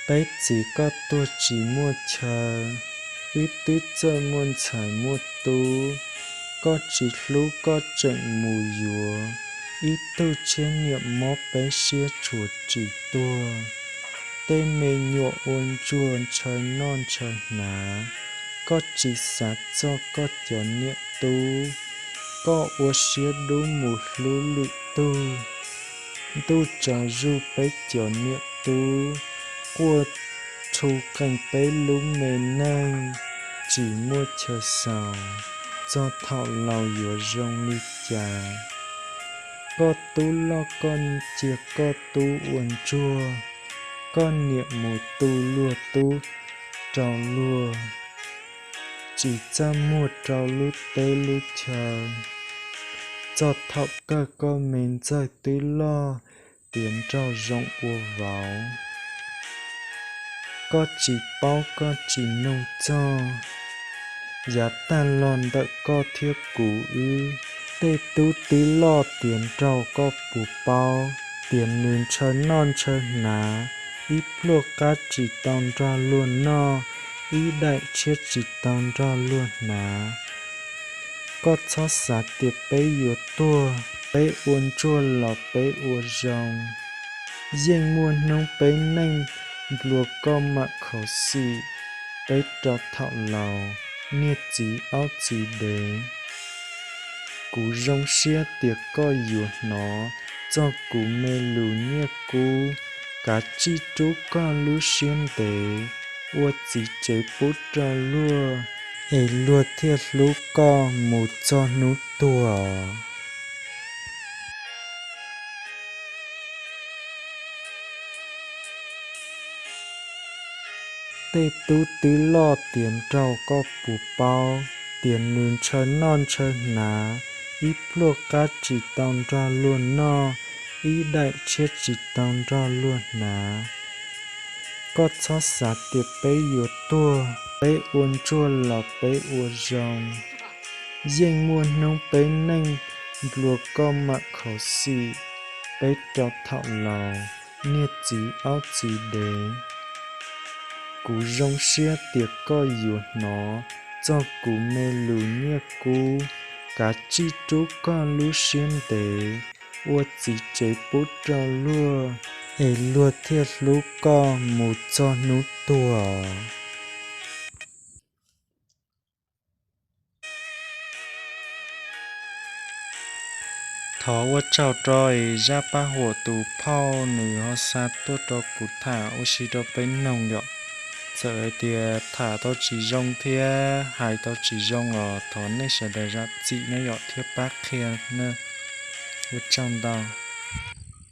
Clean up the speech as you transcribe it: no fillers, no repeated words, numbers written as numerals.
Bé chỉ có tôi chỉ mua chờ, ít tứ chơi muôn彩mua tú, có chỉ lú có trận mù dùa, ít tu trên niệm mó bé xia chuột chỉ tua. Tê mê nhọ ôn chuồn trời non trời ná, có chỉ sát cho có tiểu niệm tú, có ua xia đú mù lú lụy tu chẳng ru bé tiểu niệm tú, qua thu cảnh bé lú mê nang, chỉ mua chờ sào, cho thọ lào dùa rong ly trà. Có tú lo con chia có tú uốn chua, con niệm một tu lùa tu trào lùa, chỉ cha mua trào lú tế lú chờ, cho thọ cơ con mình rơi tứ lo, tiến trào rộng ua vào. Có chỉ bao có chỉ nông cho, giá ta lòn đợi có thiết củ ư, tê tú tứ lo tiến trào có bù bao, tiến nương chơi non chơi ná. Ít luộc cá chỉ tòng ra luôn no, ý đại chết chỉ tòng ra luôn ná. Có chó xá tiệp bấy yếu tua, bấy uốn chua lọ bấy ua rồng. Riêng muôn nông bấy nanh, luộc có mạ khẩu xị, bấy trọ thạo lào, niết chí áo chí đế. Cú rong xia tiệc có yếu nó, cho cú mê lù nhia cú. Cá chi chú con lú xiên tế, ua chỉ chế bút ra lua, ê lua thiết lú co một cho nú tùa. Tê tú tứ lo tiền trâu có bù bao, tiền nương chơi non chơi ná, ít luộc cá chỉ tòng ra luôn no, ý đại chết chỉ tòng ra luôn ná. Có chó xá tiệp bấy yếu tua, bấy uốn chua lọ bấy ua rồng. Riêng muôn nông bấy nanh, luộc có mạ khẩu xị, bấy trọ thạo lào, niết chí áo chí đế. Cú rong xia tiệc có yếu nó, cho cú mê lù nhia cú. Cá chi chú con lú xiên tế, ua chỉ chế bút ra lua, ê lua thiết lú co một cho nú tùa. Thó ua chào tròi ra ba hồ tù phao nữ ho xa tốt cho cụ thả ô xí đó bến nồng nhọ. Sợ ấy tìa thả tao chỉ rong thia, hai tao chỉ rong ở thó này sẽ để ra chị nó nhọ thiết bác kia nơ. Ua trong tao.